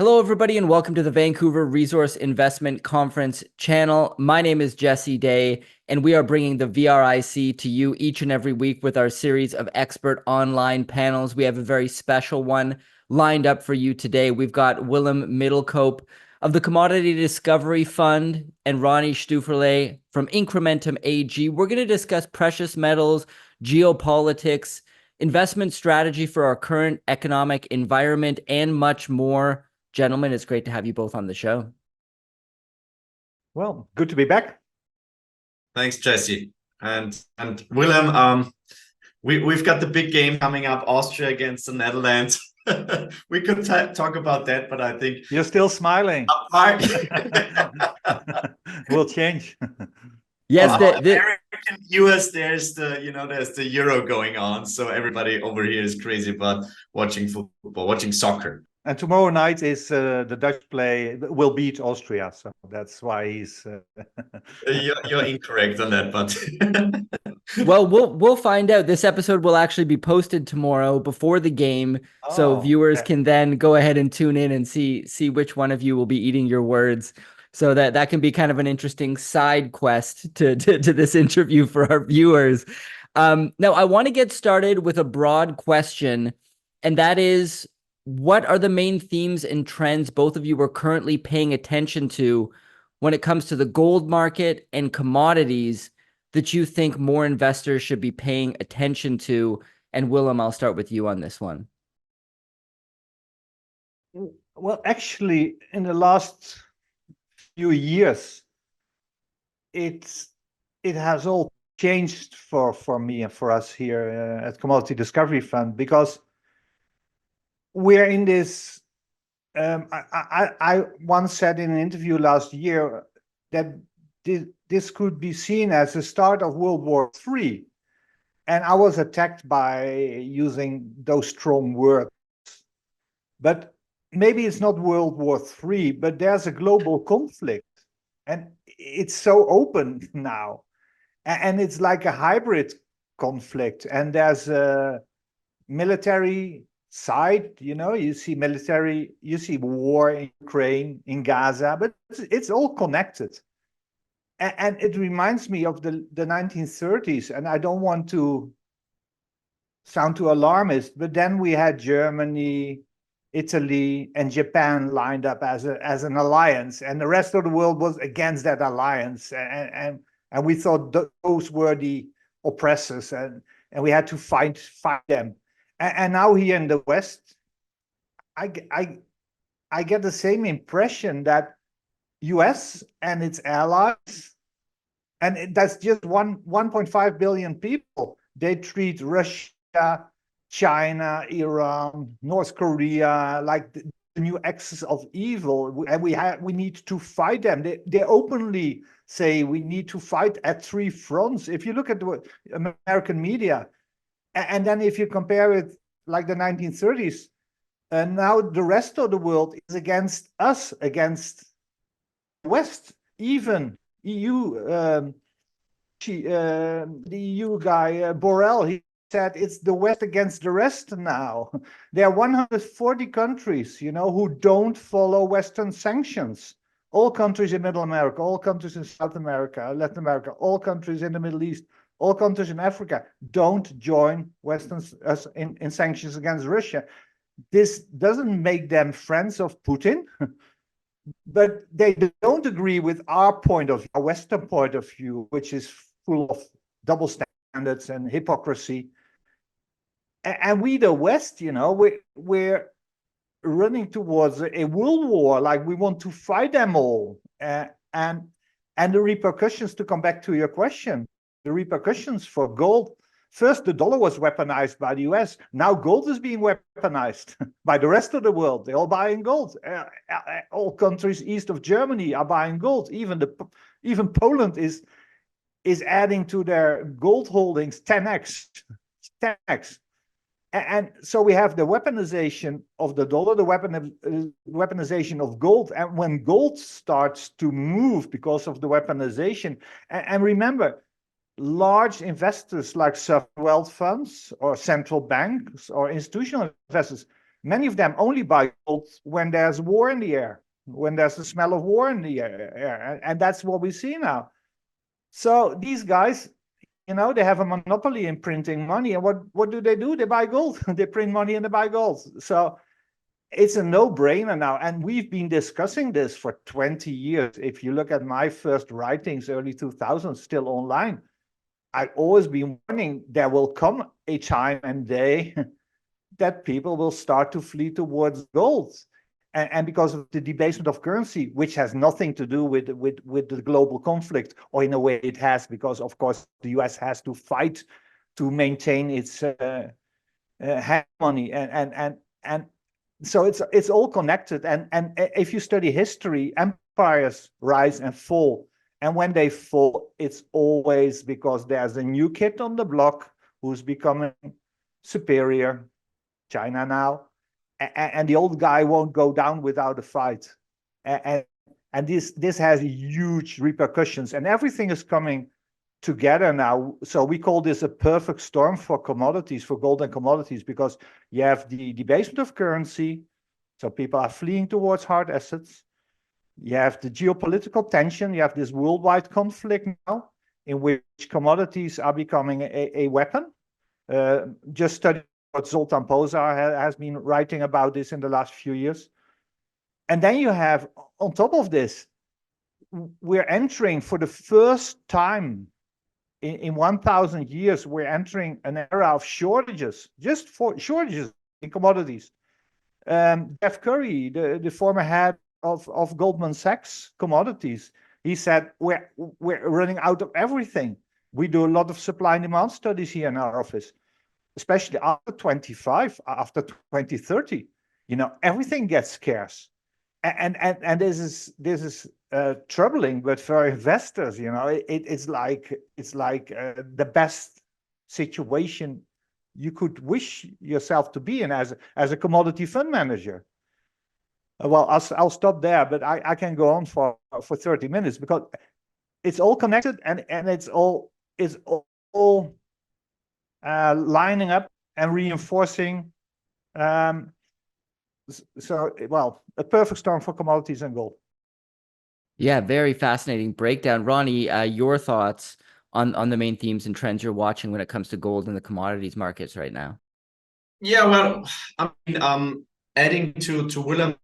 Hello, everybody, and welcome to the Vancouver Resource Investment Conference channel. My name is Jesse Day, and we are bringing the VRIC to you each and every week with our series of expert online panels. We have a very special one lined up for you today. We've got Willem Middelkoop of the Commodity Discovery Fund and Ronnie Stoeferle from Incrementum AG. We're going to discuss precious metals, geopolitics, investment strategy for our current economic environment, and much more. Gentlemen, it's great to have you both on the show. Well, good to be back. Thanks, Jesse. And Willem, we've got the big game coming up, Austria against the Netherlands. We could talk about that, but I think you're still smiling. We'll change. Yes, the American US, there's the Euro going on, so everybody over here is crazy about watching football, watching soccer. And tomorrow night is the Dutch will beat Austria, so that's why he's. You're incorrect on that, but well, we'll find out. This episode will actually be posted tomorrow before the game, so viewers can then go ahead and tune in and see which one of you will be eating your words. So that can be kind of an interesting side quest to this interview for our viewers. Now, I want to get started with a broad question, and that is, what are the main themes and trends both of you are currently paying attention to when it comes to the gold market and commodities that you think more investors should be paying attention to? And Willem, I'll start with you on this one. Well, actually, in the last few years, it has all changed for me and for us here at Commodity Discovery Fund, because we're in this. I once said in an interview last year that this could be seen as the start of World War III, and I was attacked by using those strong words. But maybe it's not World War III, but there's a global conflict, and it's so open now, and it's like a hybrid conflict, and there's a military side, you see military, you see war in Ukraine, in Gaza, but it's all connected. And it reminds me of the 1930s, and I don't want to sound too alarmist, but then we had Germany, Italy, and Japan lined up as an alliance, and the rest of the world was against that alliance, and we thought those were the oppressors, and we had to fight them. And now here in the West, I get the same impression that US and its allies, and that's just 1.5 billion people, they treat Russia, China, Iran, North Korea like the new axis of evil, and we need to fight them. They openly say we need to fight at three fronts. If you look at the American media, and then if you compare it like the 1930s, and now the rest of the world is against us, against the West, even EU. The EU guy, Borrell, he said it's the West against the rest now. There are 140 countries, who don't follow Western sanctions. All countries in Middle America, all countries in South America, Latin America, all countries in the Middle East, all countries in Africa don't join Western in sanctions against Russia. This doesn't make them friends of Putin, but they don't agree with our Western point of view, which is full of double standards and hypocrisy. And we, the West, we're running towards a world war, like we want to fight them all. And the repercussions, to come back to your question, the repercussions for gold. First, the dollar was weaponized by the US. Now gold is being weaponized by the rest of the world. They're all buying gold. All countries east of Germany are buying gold. Even Poland is adding to their gold holdings 10x. And so we have the weaponization of the dollar, the weaponization of gold. And when gold starts to move because of the weaponization, and remember, large investors like sovereign wealth funds or central banks or institutional investors, Many of them only buy gold when there's war in the air, when there's the smell of war in the air. And that's what we see now. So these guys, you know, they have a monopoly in printing money. And what do? They buy gold. They print money and they buy gold. So it's a no-brainer now. And we've been discussing this for 20 years. If you look at my first writings, early 2000s, still online, I've always been warning there will come a time and day that people will start to flee towards gold. And because of the debasement of currency, which has nothing to do with the global conflict, or in a way it has, because of course the US has to fight to maintain its hegemony, and so it's all connected. And if you study history, empires rise and fall, and when they fall, it's always because there's a new kid on the block who's becoming superior. China now, and the old guy won't go down without a fight, and this has huge repercussions, and everything is coming together now. So we call this a perfect storm for commodities, for gold and commodities, because you have the debasement of currency, so people are fleeing towards hard assets. You have the geopolitical tension. You have this worldwide conflict now, in which commodities are becoming a weapon. Just study what Zoltan Pozsar has been writing about this in the last few years. And then you have, on top of this, we're entering for the first time in 1,000 years, we're entering an era of shortages, just for shortages in commodities. Jeff Curry, the former head of Goldman Sachs Commodities, he said, we're running out of everything. We do a lot of supply and demand studies here in our office, especially after 25, after 2030, you know, everything gets scarce. And this is troubling, but for investors, you know, it's like the best situation you could wish yourself to be in as a commodity fund manager. Well, I'll stop there, but I can go on for 30 minutes, because it's all connected, and it's all lining up and reinforcing. So, well, a perfect storm for commodities and gold. Yeah, very fascinating breakdown. Ronnie, your thoughts on the main themes and trends you're watching when it comes to gold and the commodities markets right now? Yeah, well, I mean, adding to Willem's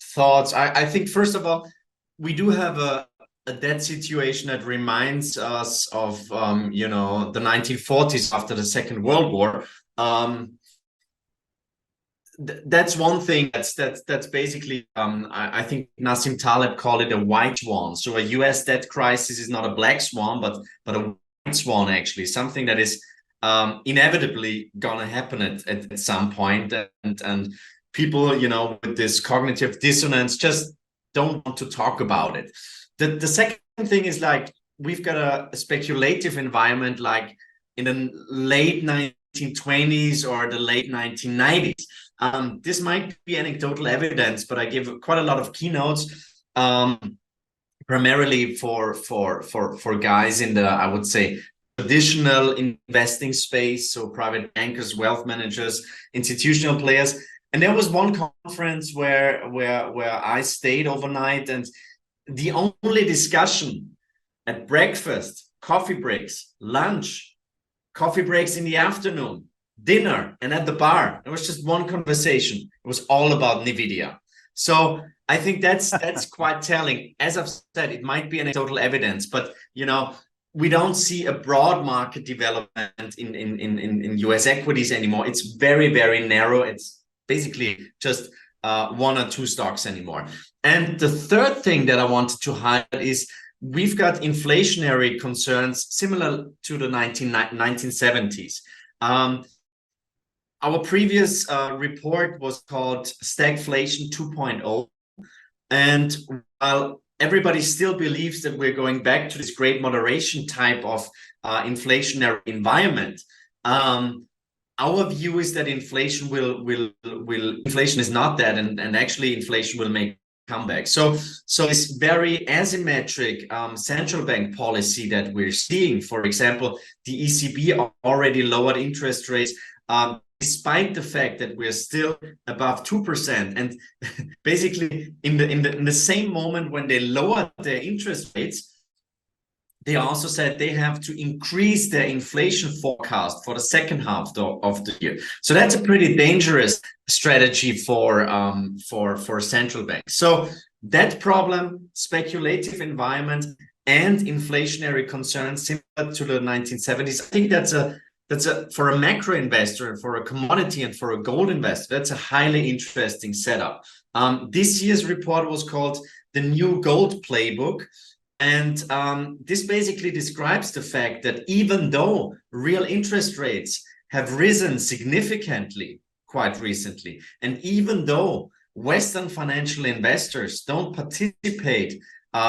thoughts, I think, first of all, we do have a debt situation that reminds us of, you know, the 1940s after the Second World War. That's one thing. That's basically, I think Nassim Taleb called it a white swan. So a US debt crisis is not a black swan, but a white swan, actually, something that is inevitably gonna happen at some point. And people, you know, with this cognitive dissonance just don't want to talk about it. The second thing is, like, we've got a speculative environment, like in the late 1920s or the late 1990s. This might be anecdotal evidence, but I give quite a lot of keynotes, primarily for guys in the, I would say, traditional investing space, so private bankers, wealth managers, institutional players. And there was one conference where I stayed overnight, and the only discussion at breakfast, coffee breaks, lunch, coffee breaks in the afternoon, dinner, and at the bar, there was just one conversation. It was all about NVIDIA. So I think that's quite telling. As I've said, it might be anecdotal evidence, but, you know, we don't see a broad market development in US equities anymore. It's very, very narrow. It's basically just one or two stocks anymore. And the third thing that I wanted to highlight is we've got inflationary concerns similar to the 1970s. Our previous report was called Stagflation 2.0. And while everybody still believes that we're going back to this great moderation type of inflationary environment, our view is that inflation inflation is not that, and actually inflation will make a comeback. So this very asymmetric central bank policy that we're seeing, for example, the ECB already lowered interest rates. despite the fact that we're still above 2%. And basically in the same moment when they lowered their interest rates, they also said they have to increase their inflation forecast for the second half of the year. So that's a pretty dangerous strategy for central banks. So that problem, speculative environment, and inflationary concerns similar to the 1970s, I think that's a for a macro investor, for a commodity, and for a gold investor, that's a highly interesting setup. This year's report was called the New Gold Playbook. And this basically describes the fact that even though real interest rates have risen significantly quite recently, and even though Western financial investors don't participate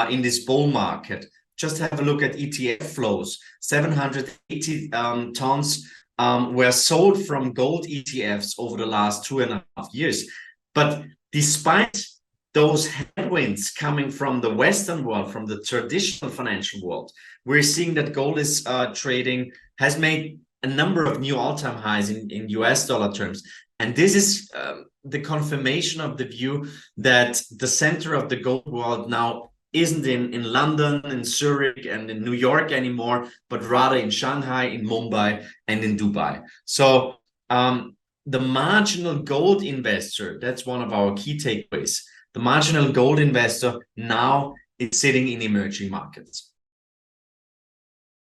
in this bull market, just have a look at ETF flows. 780 tons were sold from gold ETFs over the last 2.5 years. But despite those headwinds coming from the Western world, from the traditional financial world, we're seeing that gold is has made a number of new all-time highs in US dollar terms. And this is the confirmation of the view that the center of the gold world now isn't in London, in Zurich, and in New York anymore, but rather in Shanghai, in Mumbai, and in Dubai. So the marginal gold investor, that's one of our key takeaways. The marginal gold investor now is sitting in emerging markets.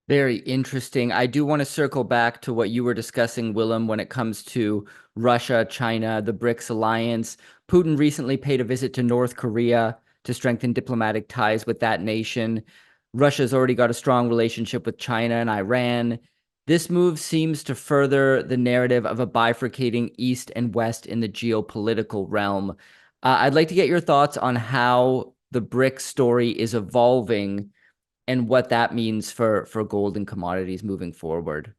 Very interesting. I do want to circle back to what you were discussing, Willem, when it comes to Russia, China, the BRICS alliance. Putin recently paid a visit to North Korea to strengthen diplomatic ties with that nation. Russia's already got a strong relationship with China and Iran. This move seems to further the narrative of a bifurcating East and West in the geopolitical realm. I'd like to get your thoughts on how the BRICS story is evolving and what that means for gold and commodities moving forward.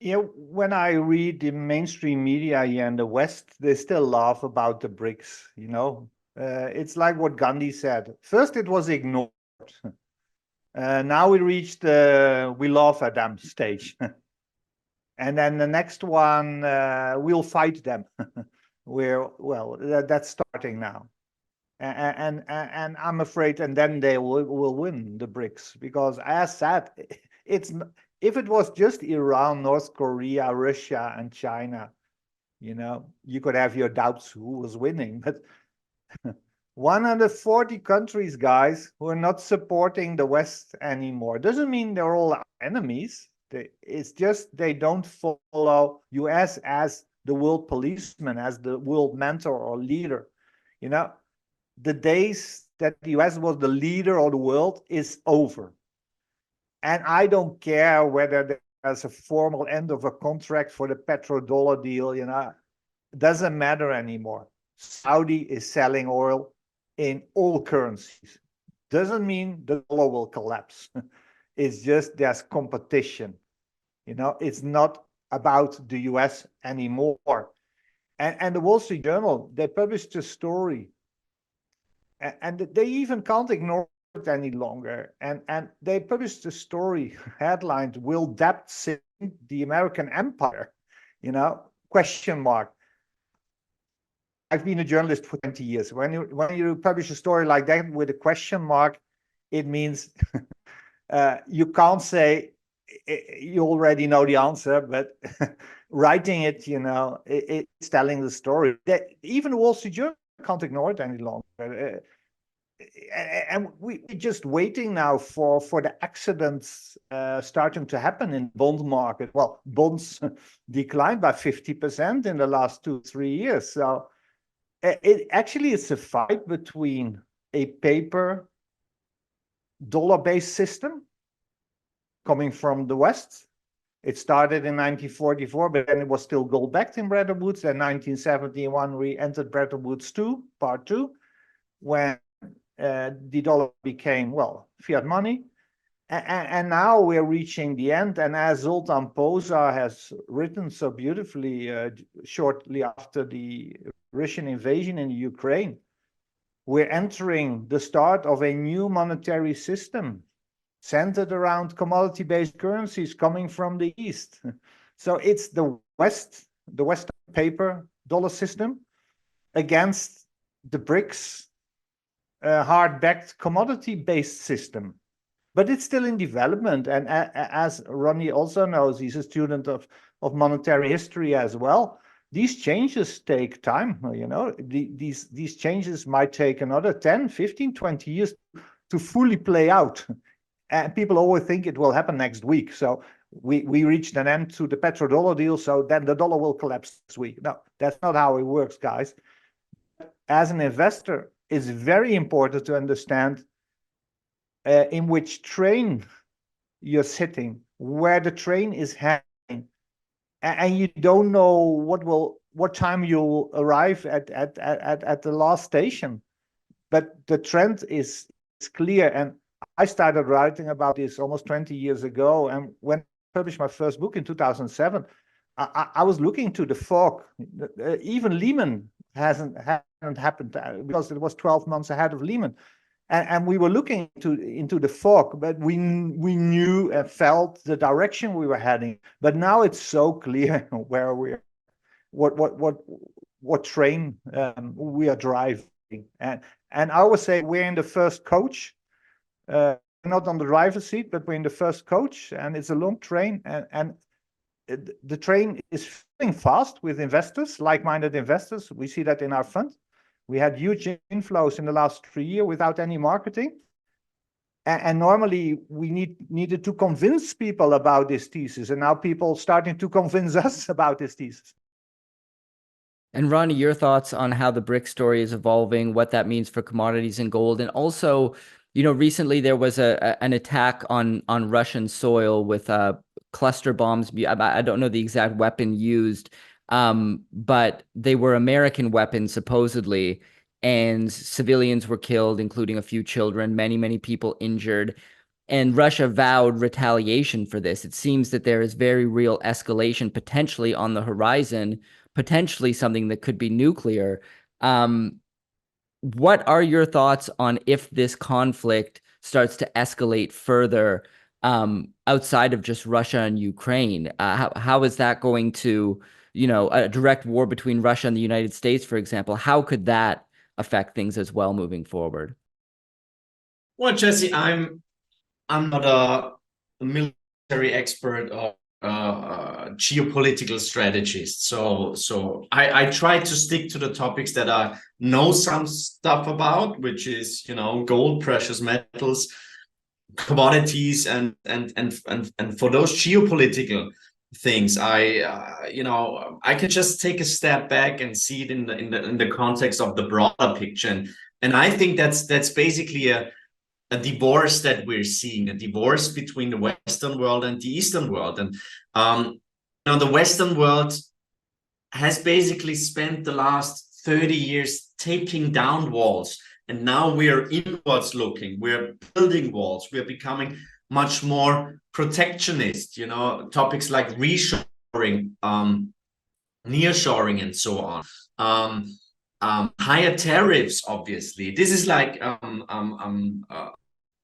Yeah, when I read the mainstream media here in the West, they still laugh about the BRICS, you know. It's like what Gandhi said. First, it was ignored. Now we reached the we laugh at them stage. And then the next one, we'll fight them. That's starting now. And I'm afraid, and then they will win the BRICS, because as said, if it was just Iran, North Korea, Russia, and China, you know, you could have your doubts who was winning. But 140 countries, guys, who are not supporting the West anymore. Doesn't mean they're all enemies. It's just they don't follow US as the world policeman, as the world mentor or leader. You know, the days that the US was the leader of the world is over. And I don't care whether there's a formal end of a contract for the petrodollar deal, you know, it doesn't matter anymore. Saudi is selling oil in all currencies. Doesn't mean the dollar will collapse. It's just there's competition. You know, it's not about the US anymore. And the Wall Street Journal, they published a story. And they even can't ignore it any longer. And they published a story headlined, "Will Debt Sink the American Empire?" You know, question mark. I've been a journalist for 20 years. When you publish a story like that with a question mark, it means you can't say you already know the answer, but writing it, you know, it's telling the story. That even the Wall Street Journal can't ignore it any longer. And we're just waiting now for the accidents starting to happen in the bond market. Well, bonds declined by 50% in the last 2-3 years. So it's a fight between a paper dollar-based system coming from the West. It started in 1944, but then it was still gold-backed in Bretton Woods. In 1971, we entered Bretton Woods 2, part 2, when the dollar became, well, fiat money. And now we're reaching the end. And as Zoltan Poza has written so beautifully shortly after the Russian invasion in Ukraine, we're entering the start of a new monetary system centered around commodity-based currencies coming from the East. So it's the West the Western paper dollar system, against the BRICS hard-backed commodity-based system. But it's still in development. And as Ronnie also knows, he's a student of monetary history as well. These changes take time, you know. These changes might take another 10, 15, 20 years to fully play out. And people always think it will happen next week. So we reached an end to the petrodollar deal, so then the dollar will collapse this week. No, that's not how it works, guys. As an investor, it's very important to understand in which train you're sitting, where the train is heading, and you don't know what time you'll arrive at the last station. But the trend is clear, and I started writing about this almost 20 years ago. And when I published my first book in 2007, I was looking to the fog. Even Lehman hasn't happened because it was 12 months ahead of Lehman. And we were looking into the fog, but we knew and felt the direction we were heading. But now it's so clear where we're, what train we are driving. And I would say we're in the first coach, not on the driver's seat, but we're in the first coach, and it's a long train. And the train is filling fast with investors, like-minded investors. We see that in our fund. We had huge inflows in the last 3 years without any marketing. And normally we needed to convince people about this thesis. And now people starting to convince us about this thesis. And Ronnie, your thoughts on how the BRIC story is evolving, what that means for commodities and gold. And also, you know, recently there was an attack on Russian soil with cluster bombs. I don't know the exact weapon used, but they were American weapons, supposedly, and civilians were killed, including a few children, many people injured. And Russia vowed retaliation for this. It seems that there is very real escalation potentially on the horizon, potentially something that could be nuclear. What are your thoughts on if this conflict starts to escalate further outside of just Russia and Ukraine? How is that going to, you know, a direct war between Russia and the United States, for example, how could that affect things as well moving forward? Well, Jesse, I'm not a military expert or geopolitical strategist, so I try to stick to the topics that I know some stuff about, which is, you know, gold, precious metals, commodities, and for those geopolitical things, you know, I can just take a step back and see it in the context of the broader picture, and I think that's basically a divorce that we're seeing, a divorce between the Western world and the Eastern world. And you know, the Western world has basically spent the last 30 years taking down walls, and now we're inwards looking, we're building walls, we're becoming much more protectionist, you know, topics like reshoring, nearshoring, and so on. Higher tariffs, obviously. This is like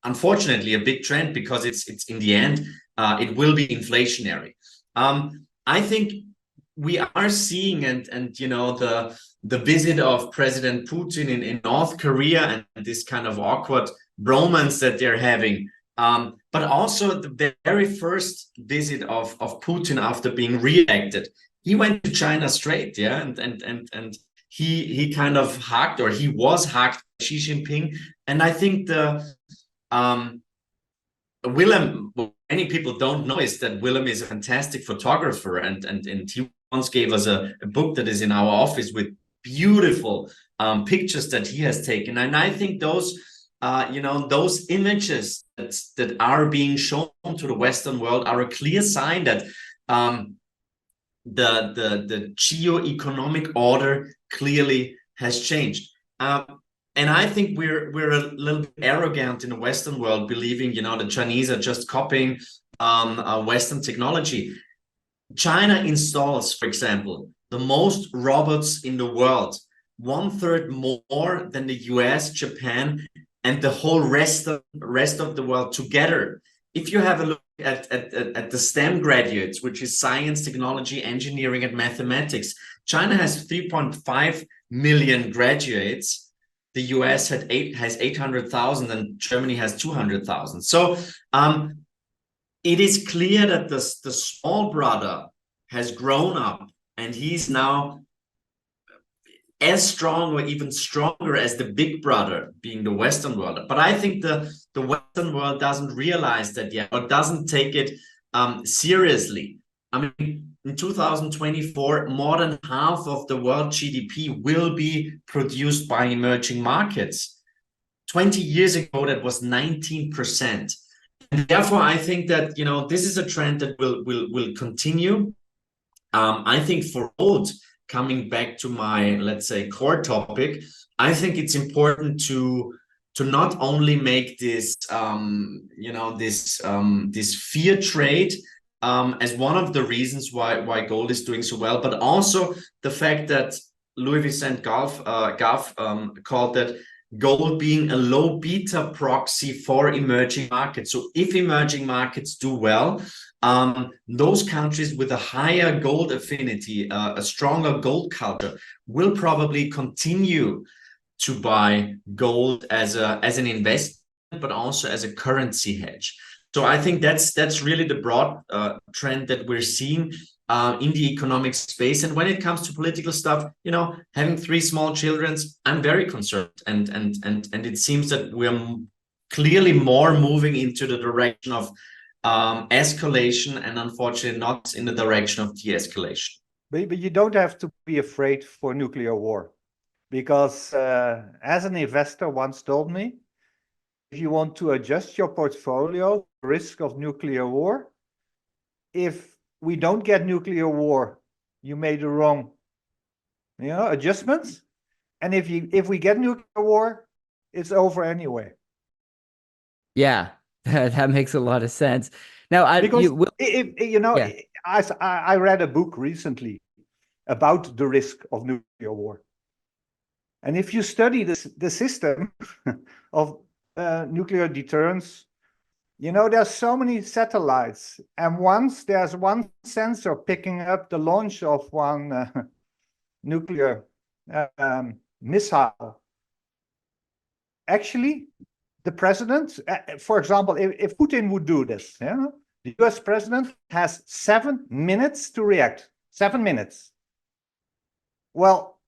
unfortunately a big trend, because it's in the end it will be inflationary. I think we are seeing, and you know, the visit of President Putin in North Korea and this kind of awkward bromance that they're having, but also the very first visit of Putin after being re-elected. He went to China straight, yeah, and he kind of hugged, or he was hugged by Xi Jinping. And I think Willem, what many people don't know is that Willem is a fantastic photographer, and he once gave us a book that is in our office with beautiful pictures that he has taken. And I think those you know, those images that are being shown to the Western world are a clear sign that the geo-economic order clearly has changed. And I think we're a little bit arrogant in the Western world, believing, you know, the Chinese are just copying Western technology. China installs, for example, the most robots in the world, 1/3 more than the US, Japan, and the whole rest of the world together if you have a look at the STEM graduates, which is science, technology, engineering, and mathematics, China has 3.5 million graduates. The US has 800,000 and Germany has 200,000. So it is clear that the small brother has grown up and he's now as strong or even stronger as the big brother, being the Western world. But I think the Western world doesn't realize that yet, or doesn't take it seriously. I mean, in 2024, more than half of the world GDP will be produced by emerging markets. 20 years ago, that was 19%. And therefore, I think that, you know, this is a trend that will continue. I think for gold, coming back to my, let's say, core topic, I think it's important to not only make this, you know, this fear trade as one of the reasons why gold is doing so well, but also the fact that Louis Vicente Goff called that gold being a low beta proxy for emerging markets. So if emerging markets do well, those countries with a higher gold affinity, a stronger gold culture, will probably continue to buy gold as an investment, but also as a currency hedge. So I think that's really the broad trend that we're seeing in the economic space. And when it comes to political stuff, you know, having 3 small children, I'm very concerned, and it seems that we're clearly more moving into the direction of escalation, and unfortunately not in the direction of de-escalation. But you don't have to be afraid for nuclear war, because as an investor once told me, if you want to adjust your portfolio, risk of nuclear war, if we don't get nuclear war, you made the wrong, you know, adjustments. And if we get nuclear war, it's over anyway. Yeah, that makes a lot of sense. Now, I read a book recently about the risk of nuclear war. And if you study the system of nuclear deterrence, you know, there's so many satellites, and once there's one sensor picking up the launch of one nuclear missile, actually, the president, for example, if Putin would do this, yeah, the US president has 7 minutes to react. 7 minutes. Well,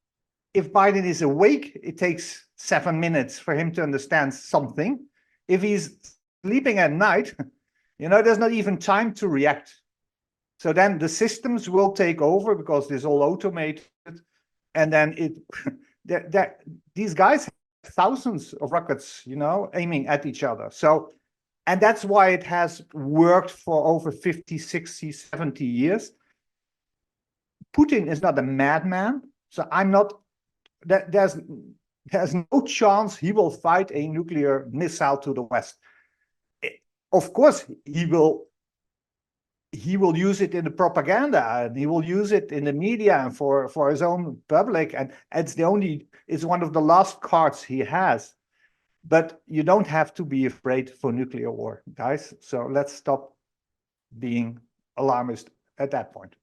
if Biden is awake, it takes 7 minutes for him to understand something. If he's sleeping at night, you know, there's not even time to react. So then the systems will take over because it's all automated. And then these guys have thousands of rockets, you know, aiming at each other. So, and that's why it has worked for over 50, 60, 70 years. Putin is not a madman. So there's no chance he will fight a nuclear missile to the West. Of course, he will use it in the propaganda, and he will use it in the media and for his own public. And it's one of the last cards he has. But you don't have to be afraid for nuclear war, guys. So let's stop being alarmist at that point.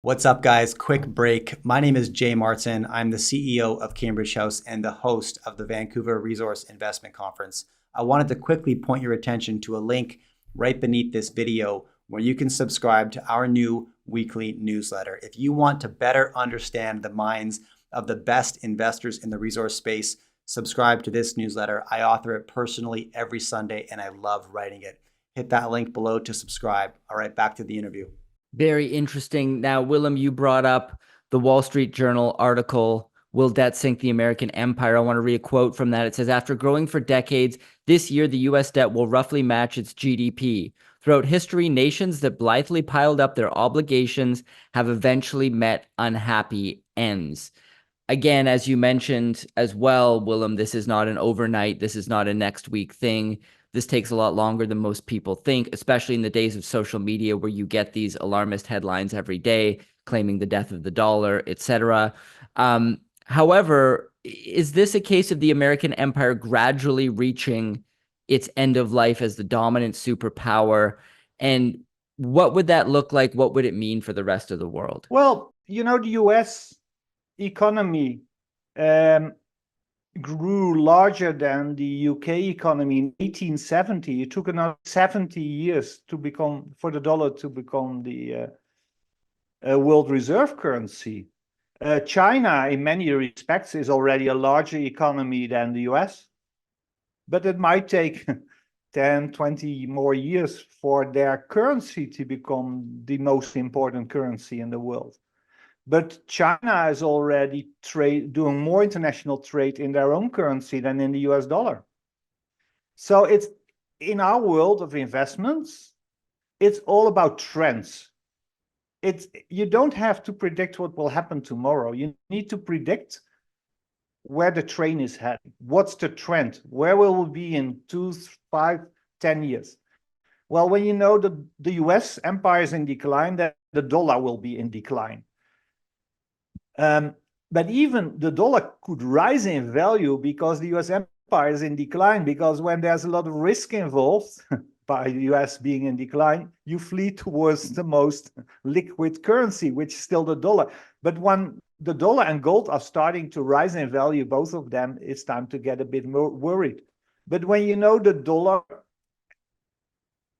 What's up, guys? Quick break. My name is Jay Martin. I'm the CEO of Cambridge House and the host of the Vancouver Resource Investment Conference. I wanted to quickly point your attention to a link right beneath this video where you can subscribe to our new weekly newsletter. If you want to better understand the minds of the best investors in the resource space, subscribe to this newsletter. I author it personally every Sunday, and I love writing it. Hit that link below to subscribe. All right, back to the interview. Very interesting. Now, Willem, you brought up the Wall Street Journal article, Will Debt Sink the American Empire? I want to read a quote from that. It says, after growing for decades, this year the U.S. debt will roughly match its GDP. Throughout history, nations that blithely piled up their obligations have eventually met unhappy ends. Again, as you mentioned as well, Willem, this is not an overnight, this is not a next week thing. This takes a lot longer than most people think, especially in the days of social media where you get these alarmist headlines every day claiming the death of the dollar, etc. However, is this a case of the American empire gradually reaching its end of life as the dominant superpower? And what would that look like? What would it mean for the rest of the world? Well, you know, the US economy grew larger than the UK economy in 1870. It took another 70 years for the dollar to become the world reserve currency. China, in many respects, is already a larger economy than the US, but it might take 10, 20 more years for their currency to become the most important currency in the world. But China is already doing more international trade in their own currency than in the US dollar. So it's in our world of investments, it's all about trends. You don't have to predict what will happen tomorrow. You need to predict where the train is heading. What's the trend? Where will we be in 2, 5, 10 years? Well, when you know that the US empire is in decline, then the dollar will be in decline. But even the dollar could rise in value because the US empire is in decline, because when there's a lot of risk involved, by the US being in decline, you flee towards the most liquid currency, which is still the dollar. But when the dollar and gold are starting to rise in value, both of them, it's time to get a bit more worried. But when you know the dollar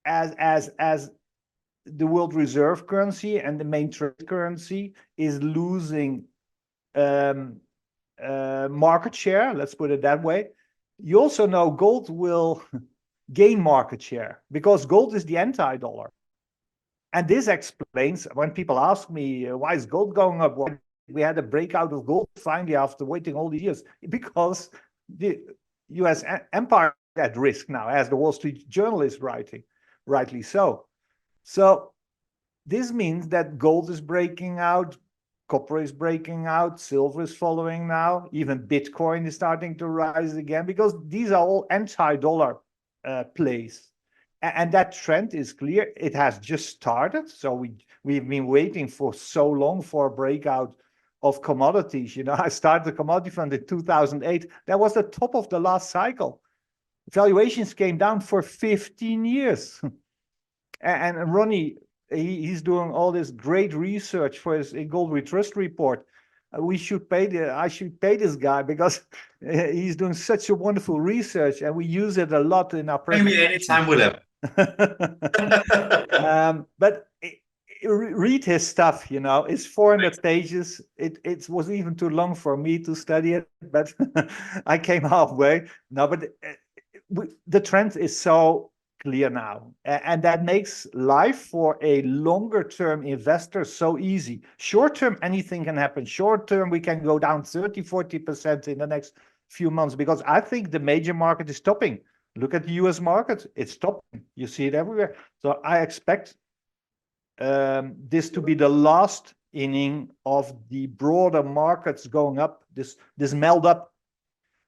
as the world reserve currency and the main trade currency is losing market share, let's put it that way, you also know gold will gain market share because gold is the anti-dollar. And this explains when people ask me, why is gold going up? Why we had a breakout of gold finally after waiting all these years, because the US empire is at risk now, as the Wall Street Journal is writing, rightly so. So this means that gold is breaking out, copper is breaking out, silver is following now, even Bitcoin is starting to rise again, because these are all anti-dollar plays. And that trend is clear. It has just started. So we've been waiting for so long for a breakout of commodities. You know, I started the commodity fund in 2008. That was the top of the last cycle. Valuations came down for 15 years. And Ronnie, he's doing all this great research for his Gold We Trust report. I should pay this guy because he's doing such a wonderful research, and we use it a lot in our presentation. Anytime, Willem. But read his stuff. You know, it's 400 pages. It was even too long for me to study it, but I came halfway. No, but the trend is so clear now, and that makes life for a longer term investor so easy. Short term, anything can happen. Short term, we can go down 30-40% in the next few months, because I think the major market is stopping. Look at the US market, it's stopping. You see it everywhere. So I expect this to be the last inning of the broader markets going up, this meld up.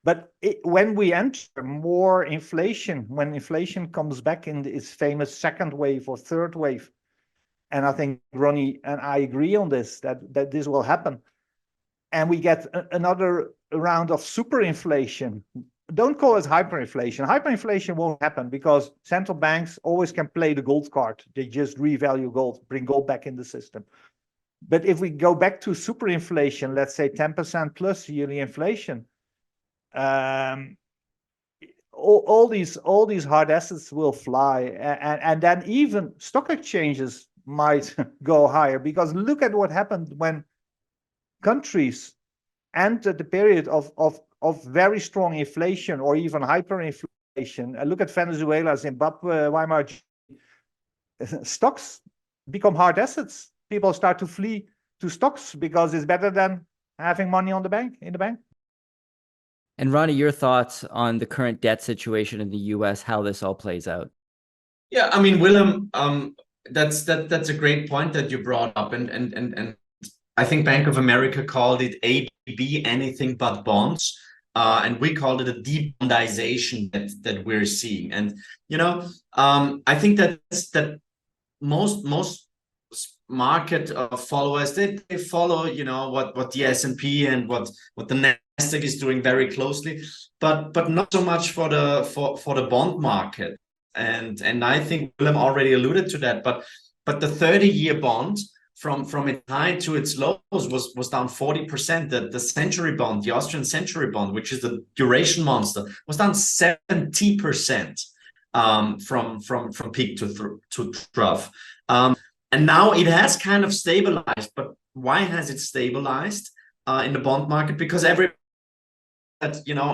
But when we enter more inflation, when inflation comes back in its famous second wave or third wave, and I think Ronnie and I agree on this, that this will happen, and we get another round of superinflation. Don't call it hyperinflation. Hyperinflation won't happen because central banks always can play the gold card. They just revalue gold, bring gold back in the system. But if we go back to superinflation, let's say 10% plus yearly inflation, all these hard assets will fly, and then even stock exchanges might go higher, because look at what happened when countries entered the period of very strong inflation or even hyperinflation. Look at Venezuela, Zimbabwe, Weimar. Stocks become hard assets. People start to flee to stocks because it's better than having money in the bank. And Ronnie, your thoughts on the current debt situation in the US, how this all plays out? Yeah, I mean, Willem, that's a great point that you brought up, and I think Bank of America called it ABB, anything but bonds, and we called it a debondization that we're seeing. And you know, I think that most market followers, they follow, you know, what the S&P and what the Nasdaq is doing very closely, but not so much for the bond market. And I think Willem already alluded to that, but the 30-year bond from its high to its lows was down 40%. The century bond, the Austrian century bond, which is the duration monster, was down 70% from peak to trough. And now it has kind of stabilized. But why has it stabilized in the bond market? Because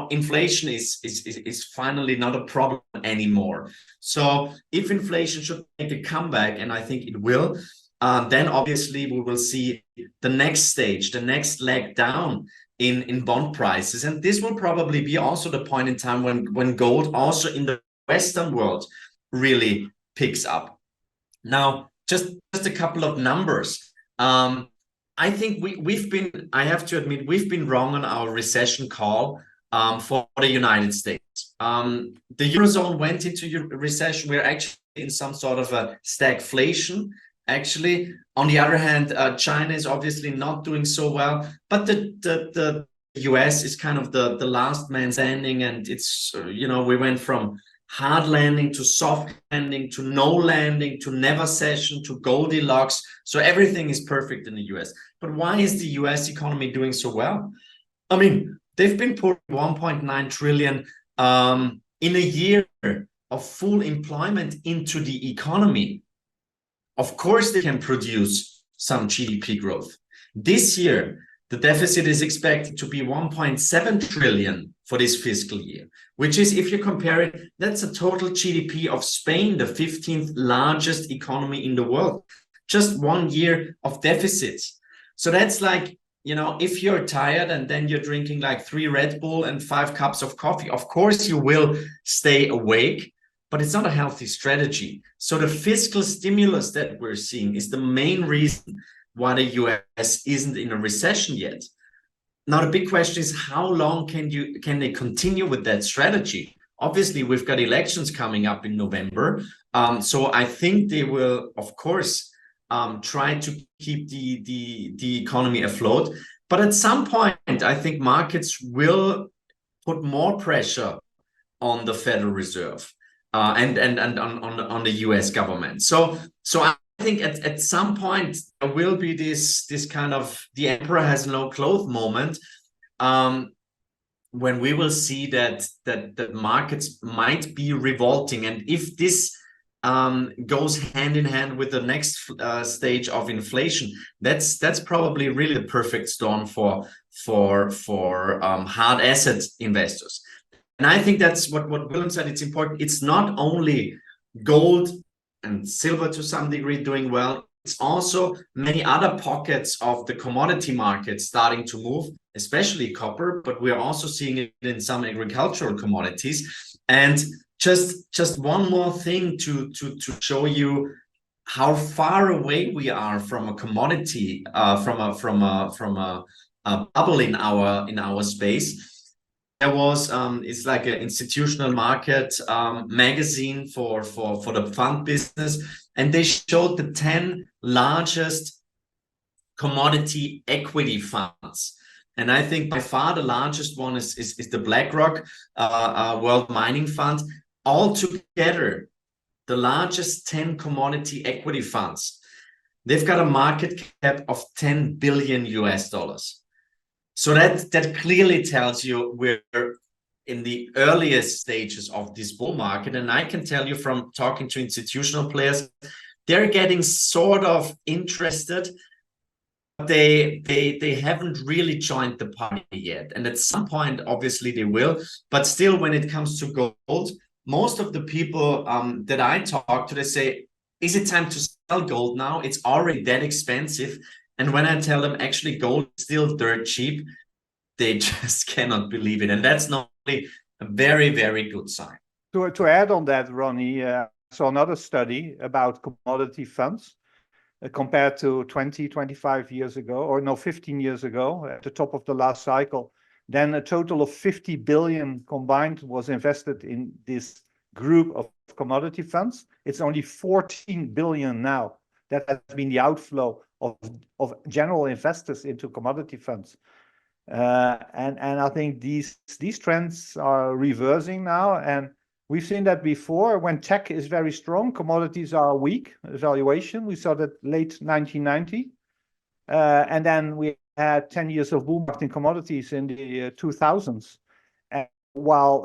inflation is finally not a problem anymore. So if inflation should make a comeback, and I think it will, then obviously we will see the next stage, the next leg down in bond prices. And this will probably be also the point in time when gold also in the Western world really picks up. Now, just a couple of numbers. I think I have to admit, we've been wrong on our recession call for the United States. The Eurozone went into recession. We're actually in some sort of a stagflation. Actually, on the other hand, China is obviously not doing so well, but the US is kind of the last man standing, and it's we went from hard landing to soft landing to no landing to never session to Goldilocks. So everything is perfect in the US. But why is the US economy doing so well? I mean, they've been putting 1.9 trillion in a year of full employment into the economy. Of course, they can produce some GDP growth. This year, the deficit is expected to be 1.7 trillion for this fiscal year, which is, if you compare it, that's a total GDP of Spain, the 15th largest economy in the world. Just 1 year of deficits. So that's like, if you're tired and then you're drinking like 3 Red Bull and 5 cups of coffee, of course you will stay awake, but it's not a healthy strategy. So the fiscal stimulus that we're seeing is the main reason why the US isn't in a recession yet. Now, the big question is, how long can they continue with that strategy? Obviously, we've got elections coming up in November. So I think they will, of course, try to keep the economy afloat. But at some point, I think markets will put more pressure on the Federal Reserve and on the US government. So I think at some point there will be this kind of the emperor has no clothes moment when we will see that markets might be revolting. And if this goes hand in hand with the next stage of inflation, that's probably really the perfect storm for hard asset investors. And I think that's what Willem said. It's important. It's not only gold and silver to some degree doing well. It's also many other pockets of the commodity market starting to move, especially copper, but we're also seeing it in some agricultural commodities. And just one more thing to show you how far away we are from a commodity, from a bubble in our space. There was it's like an institutional market magazine for the fund business, and they showed the 10 largest commodity equity funds. And I think by far the largest one is the BlackRock World Mining Fund. Altogether, the largest 10 commodity equity funds, they've got a market cap of $10 billion US. So that clearly tells you we're in the earliest stages of this bull market. And I can tell you from talking to institutional players, they're getting sort of interested, but they haven't really joined the party yet. And at some point, obviously they will. But still, when it comes to gold, most of the people that I talk to, they say, is it time to sell gold now? It's already that expensive. And when I tell them actually gold is still dirt cheap, they just cannot believe it. And that's not really a very, very good sign. To add on that, Ronnie, I saw another study about commodity funds compared to 25 years ago, or no, 15 years ago, at the top of the last cycle. Then a total of 50 billion combined was invested in this group of commodity funds. It's only 14 billion now. That has been the outflow of general investors into commodity funds. And I think these trends are reversing now, and we've seen that before. When tech is very strong, commodities are weak valuation. We saw that late 1990, and then we had 10 years of bull market in commodities in the 2000s, and while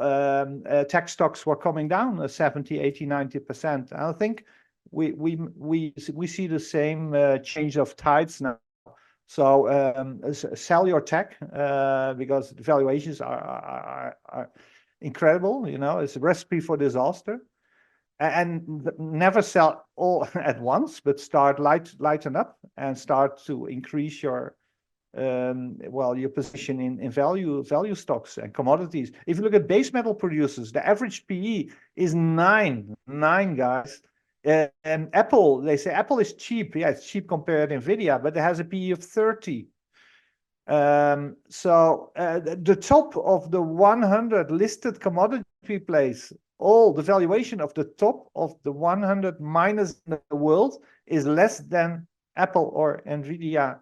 tech stocks were coming down 70, 80, 90%. I think we see the same change of tides now. So sell your tech because the valuations are incredible. You know, it's a recipe for disaster. And never sell all at once, but start lighten up and start to increase your your position in value stocks and commodities. If you look at base metal producers, the average PE is nine, guys. And Apple, they say Apple is cheap. Yeah, it's cheap compared to Nvidia, but it has a PE of 30. So the top of the 100 listed commodity plays, all the valuation of the top of the 100 miners in the world is less than Apple or Nvidia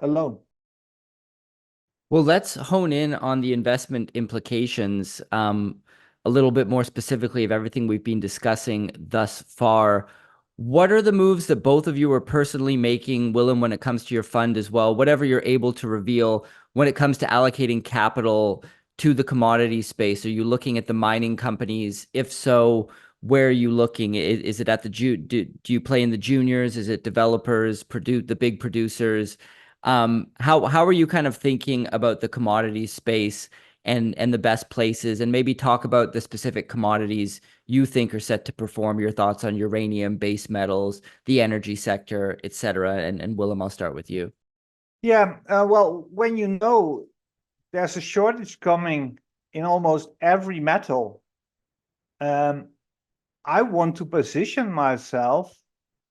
alone. Well, let's hone in on the investment implications a little bit more specifically of everything we've been discussing thus far. What are the moves that both of you are personally making, Willem, when it comes to your fund as well, whatever you're able to reveal when it comes to allocating capital to the commodity space? Are you looking at the mining companies? If so, where are you looking? Is it at the do you play in the juniors? Is it developers, the big producers? How are you kind of thinking about the commodity space and the best places, and maybe talk about the specific commodities you think are set to perform, your thoughts on uranium, base metals, the energy sector, etc. And Willem, I'll start with you. Yeah, well, when you know there's a shortage coming in almost every metal, I want to position myself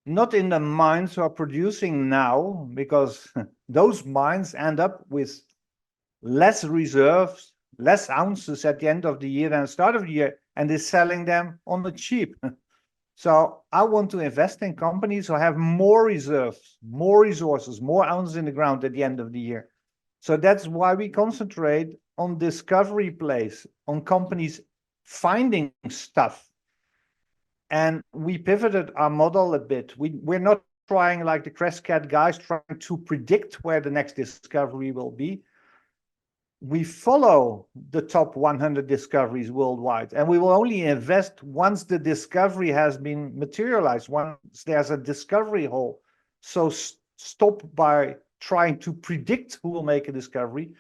not in the mines who are producing now, because those mines end up with less reserves, less ounces at the end of the year than the start of the year, and is selling them on the cheap. So I want to invest in companies who have more reserves, more resources, more ounces in the ground at the end of the year. So that's why we concentrate on discovery plays, on companies finding stuff. And we pivoted our model a bit. We're not trying, like the Crescat guys, trying to predict where the next discovery will be. We follow the top 100 discoveries worldwide, and we will only invest once the discovery has been materialized, once there's a discovery hole. So stop by trying to predict who will make a discovery.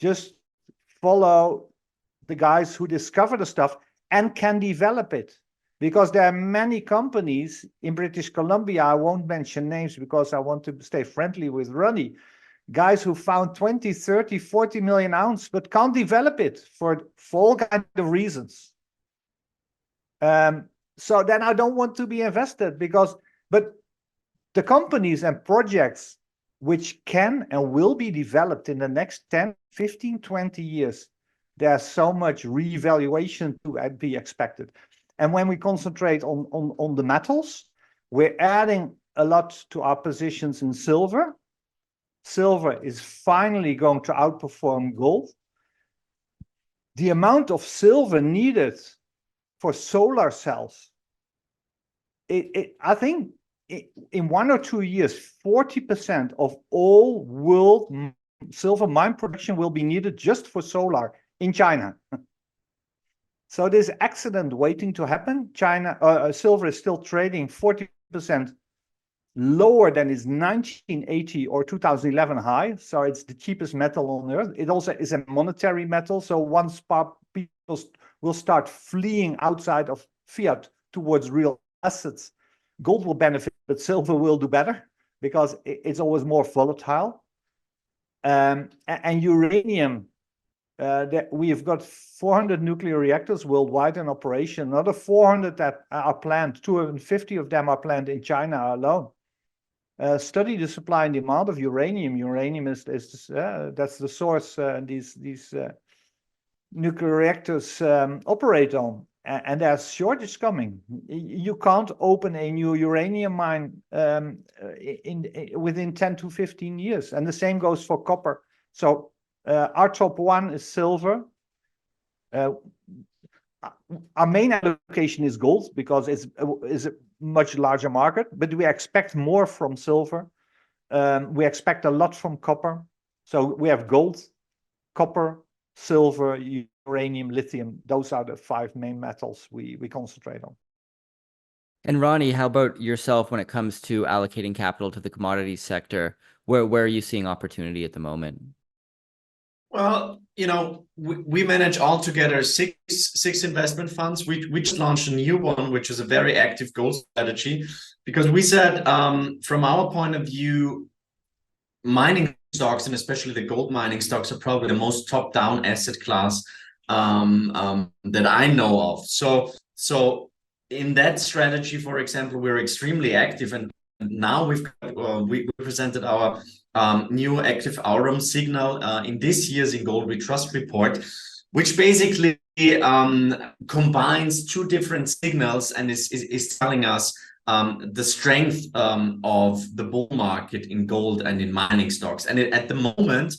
Just follow the guys who discover the stuff and can develop it. Because there are many companies in British Columbia, I won't mention names because I want to stay friendly with Ronnie, guys who found 20, 30, 40 million ounce, but can't develop it for all kinds of reasons. So then I don't want to be invested but the companies and projects which can and will be developed in the next 10, 15, 20 years, there's so much revaluation to be expected. And when we concentrate on the metals, we're adding a lot to our positions in silver. Silver is finally going to outperform gold. The amount of silver needed for solar cells, I think in 1 or 2 years, 40% of all world silver mine production will be needed just for solar in China. So there's accident waiting to happen. Silver is still trading 40% lower than its 1980 or 2011 high. So it's the cheapest metal on earth. It also is a monetary metal. So once people will start fleeing outside of fiat towards real assets, gold will benefit, but silver will do better because it's always more volatile. And uranium, we've got 400 nuclear reactors worldwide in operation. Another 400 that are planned, 250 of them are planned in China alone. Study the supply and demand of uranium. Uranium is that's the source these nuclear reactors operate on, and there's shortage coming. You can't open a new uranium mine within 10 to 15 years, and the same goes for copper. So Our top one is silver. Our main allocation is gold because it's a much larger market, but we expect more from silver. We expect a lot from copper. So we have gold, copper, silver, uranium, lithium. Those are the 5 main metals we concentrate on. And Ronnie, how about yourself when it comes to allocating capital to the commodities sector? Where are you seeing opportunity at the moment? Well, we manage altogether six investment funds. We just launched a new one, which is a very active gold strategy, because we said, from our point of view, mining stocks, and especially the gold mining stocks, are probably the most top-down asset class that I know of. So in that strategy, for example, we're extremely active, and now we presented our new active aurum signal in this year's In Gold We Trust report, which basically combines 2 different signals and is telling us the strength of the bull market in gold and in mining stocks. And at the moment,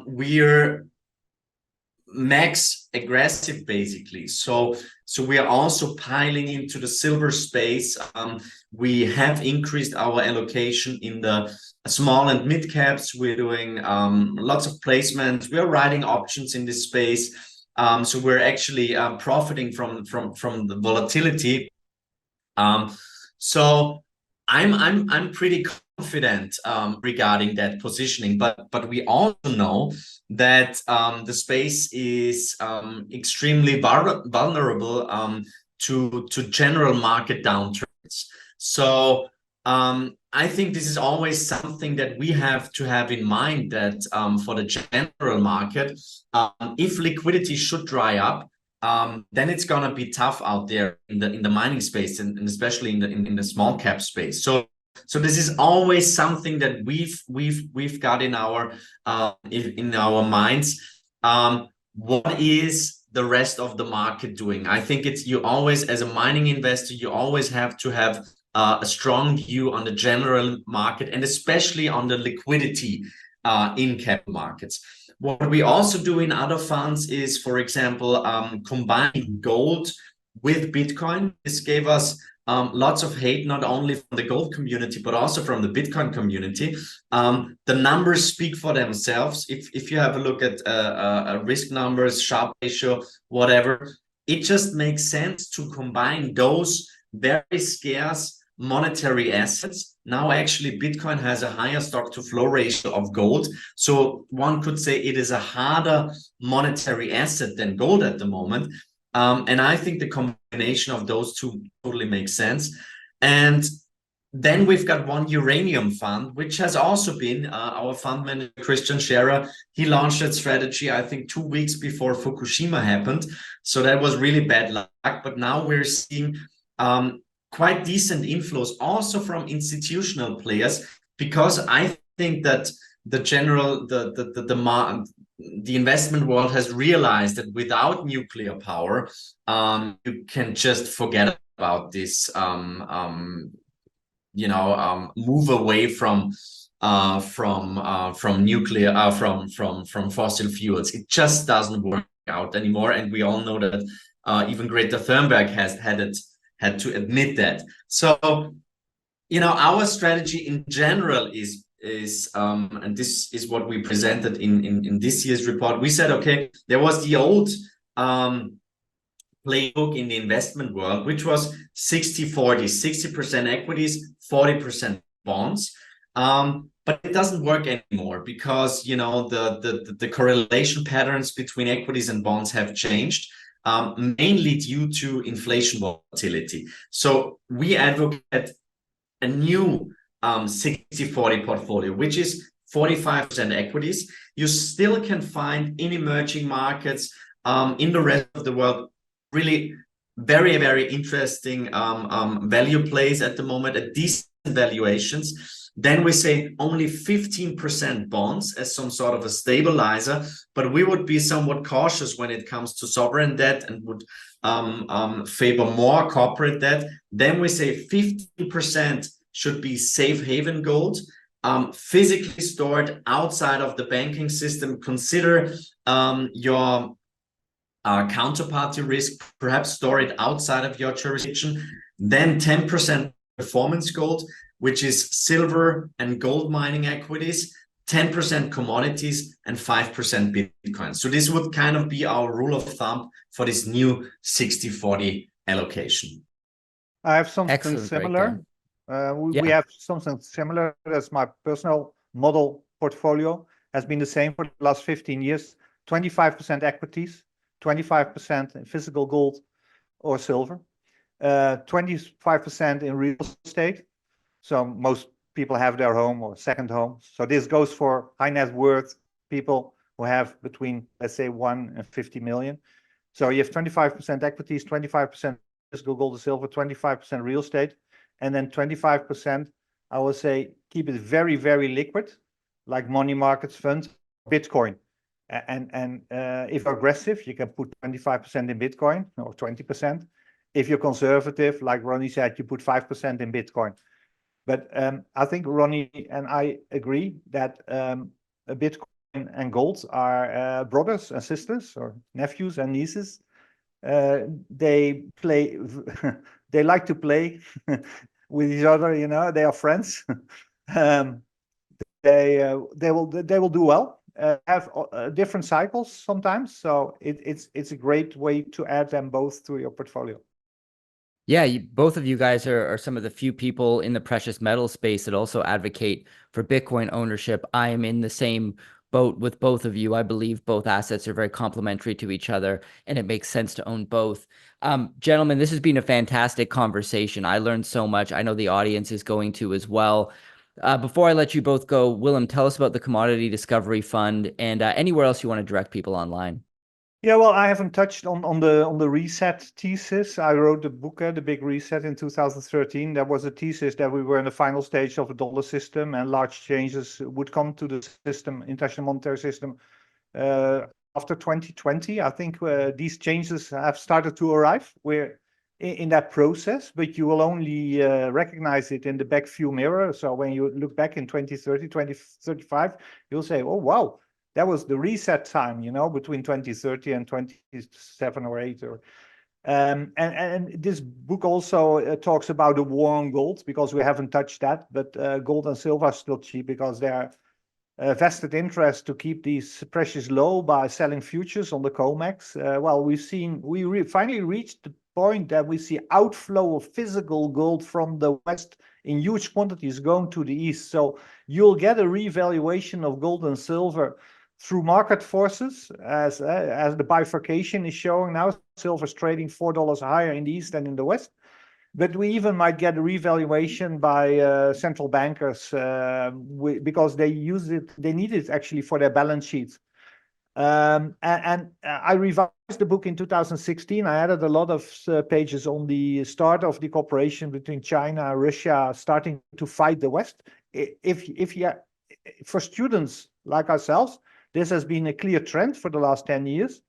we're max aggressive, basically. So we are also piling into the silver space. We have increased our allocation in the small and mid caps. We're doing lots of placements. We're writing options in this space. So we're actually profiting from the volatility. So I'm pretty confident regarding that positioning, but we also know that the space is extremely vulnerable to general market downturns. So I think this is always something that we have to have in mind, that for the general market, if liquidity should dry up, then it's gonna be tough out there in the mining space, and especially in the small cap space. So this is always something that we've got in our minds. What is the rest of the market doing? I think you always, as a mining investor, you always have to have a strong view on the general market, and especially on the liquidity in capital markets. What we also do in other funds is, for example, combining gold with Bitcoin. This gave us lots of hate, not only from the gold community, but also from the Bitcoin community. The numbers speak for themselves. If you have a look at risk numbers, Sharpe ratio, whatever, it just makes sense to combine those very scarce monetary assets. Now, actually, Bitcoin has a higher stock to flow ratio of gold. So one could say it is a harder monetary asset than gold at the moment. And I think the combination of those two totally makes sense. And then we've got one uranium fund, which has also been our fund manager, Christian Scherer. He launched that strategy, I think, 2 weeks before Fukushima happened. So that was really bad luck. But now we're seeing quite decent inflows also from institutional players, because I think that the investment world has realized that without nuclear power, you can just forget about this move away from nuclear, from fossil fuels. It just doesn't work out anymore, and we all know that even Greta Thunberg has had to admit that. So our strategy in general is and this is what we presented in this year's report. We said, okay, there was the old playbook in the investment world, which was 60-40, 60% equities, 40% bonds. But it doesn't work anymore, because the correlation patterns between equities and bonds have changed, mainly due to inflation volatility. So we advocate a new 60-40 portfolio, which is 45% equities. You still can find in emerging markets, in the rest of the world, really very, very interesting value plays at the moment at decent valuations. Then we say only 15% bonds as some sort of a stabilizer, but we would be somewhat cautious when it comes to sovereign debt and would favor more corporate debt. Then we say 50% should be safe haven gold, physically stored outside of the banking system. Consider your counterparty risk, perhaps store it outside of your jurisdiction. Then 10% performance gold, which is silver and gold mining equities, 10% commodities, and 5% Bitcoin. So this would kind of be our rule of thumb for this new 60-40 allocation. I have something Excellent similar. We have something similar. That's my personal model portfolio. Has been the same for the last 15 years. 25% equities, 25% in physical gold or silver, 25% in real estate. So most people have their home or second home. So this goes for high net worth people who have between, let's say, 1 and 50 million. So you have 25% equities, 25% physical gold or silver, 25% real estate, and then 25%, I would say, keep it very, very liquid, like money markets funds, Bitcoin. And if you're aggressive, you can put 25% in Bitcoin or 20%. If you're conservative, like Ronnie said, you put 5% in Bitcoin. But I think Ronnie and I agree that Bitcoin and gold are brothers and sisters, or nephews and nieces. They play, they like to play with each other. You know, they are friends. They will do well. Have different cycles sometimes, so it's a great way to add them both to your portfolio. Yeah, both of you guys are some of the few people in the precious metal space that also advocate for Bitcoin ownership. I am in the same boat with both of you. I believe both assets are very complementary to each other, and it makes sense to own both. Gentlemen, this has been a fantastic conversation. I learned so much. I know the audience is going to as well. Before I let you both go, Willem, tell us about the Commodity Discovery Fund and anywhere else you want to direct people online. Yeah, well, I haven't touched on the reset thesis. I wrote the book, The Big Reset, in 2013. There was a thesis that we were in the final stage of a dollar system and large changes would come to the system, international monetary system, after 2020. I think these changes have started to arrive. We're in that process, but you will only recognize it in the back view mirror. So when you look back in 2030, 2035, you'll say, oh, wow. That was the reset time, you know, between 2030 and 27 or 8. And this book also talks about the war on gold, because we haven't touched that. But gold and silver are still cheap because they are vested interest to keep these precious low by selling futures on the COMEX. Well, we finally reached the point that we see outflow of physical gold from the West in huge quantities going to the East. So you'll get a revaluation of gold and silver through market forces, as the bifurcation is showing now. Silver's trading $4 higher in the East than in the West. But we even might get a revaluation by central bankers because they need it actually for their balance sheets. And I revised the book in 2016. I added a lot of pages on the start of the cooperation between China and Russia starting to fight the West. For students like ourselves, this has been a clear trend for the last 10 years.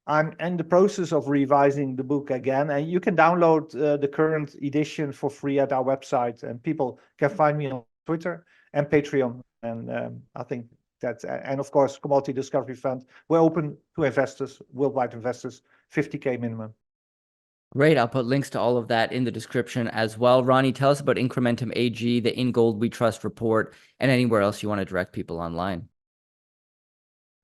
I'm in the process of revising the book again, and you can download the current edition for free at our website, and people can find me on Twitter and Patreon. And I think that's, and of course, Commodity Discovery Fund. We're open to investors, worldwide investors, 50K minimum. Great. I'll put links to all of that in the description as well. Ronnie, tell us about Incrementum AG, the In Gold We Trust report, and anywhere else you want to direct people online.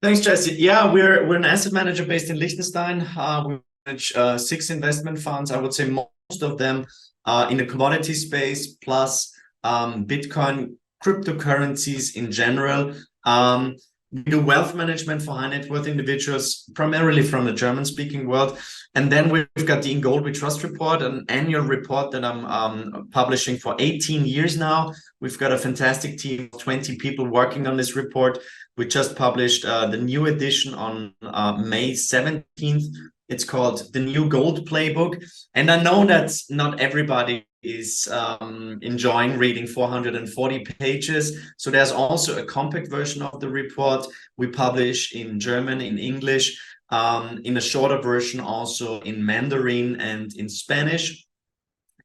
Thanks, Jesse. Yeah, we're an asset manager based in Liechtenstein. We manage 6 investment funds. I would say most of them in the commodity space, plus Bitcoin, cryptocurrencies in general. We do wealth management for high net worth individuals, primarily from the German-speaking world. And then we've got the In Gold We Trust report, an annual report that I'm publishing for 18 years now. We've got a fantastic team of 20 people working on this report. We just published the new edition on May 17th. It's called The New Gold Playbook. And I know that not everybody is enjoying reading 440 pages. So there's also a compact version of the report we publish in German, in English, in a shorter version also in Mandarin and in Spanish.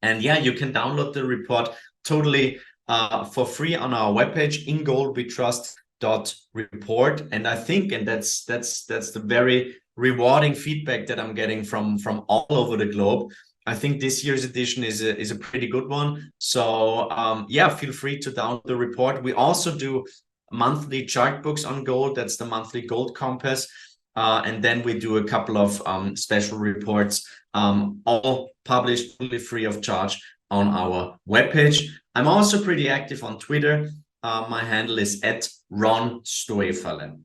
And yeah, you can download the report totally for free on our webpage, ingoldwetrust.report. And I think, and that's the very rewarding feedback that I'm getting from all over the globe. I think this year's edition is a pretty good one. So yeah, feel free to download the report. We also do monthly chart books on gold. That's the monthly gold compass. And then we do a couple of special reports, all published fully free of charge on our webpage. I'm also pretty active on Twitter. My handle is @RonStoeferle.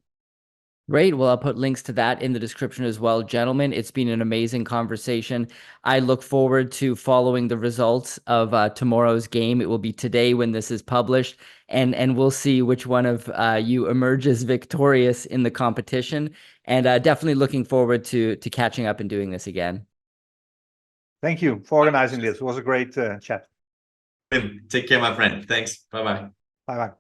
Great. Well, I'll put links to that in the description as well. Gentlemen, it's been an amazing conversation. I look forward to following the results of tomorrow's game. It will be today when this is published, and we'll see which one of you emerges victorious in the competition. And definitely looking forward to catching up and doing this again. Thank you for organizing this. It was a great chat. Take care, my friend. Thanks. Bye-bye. Bye-bye.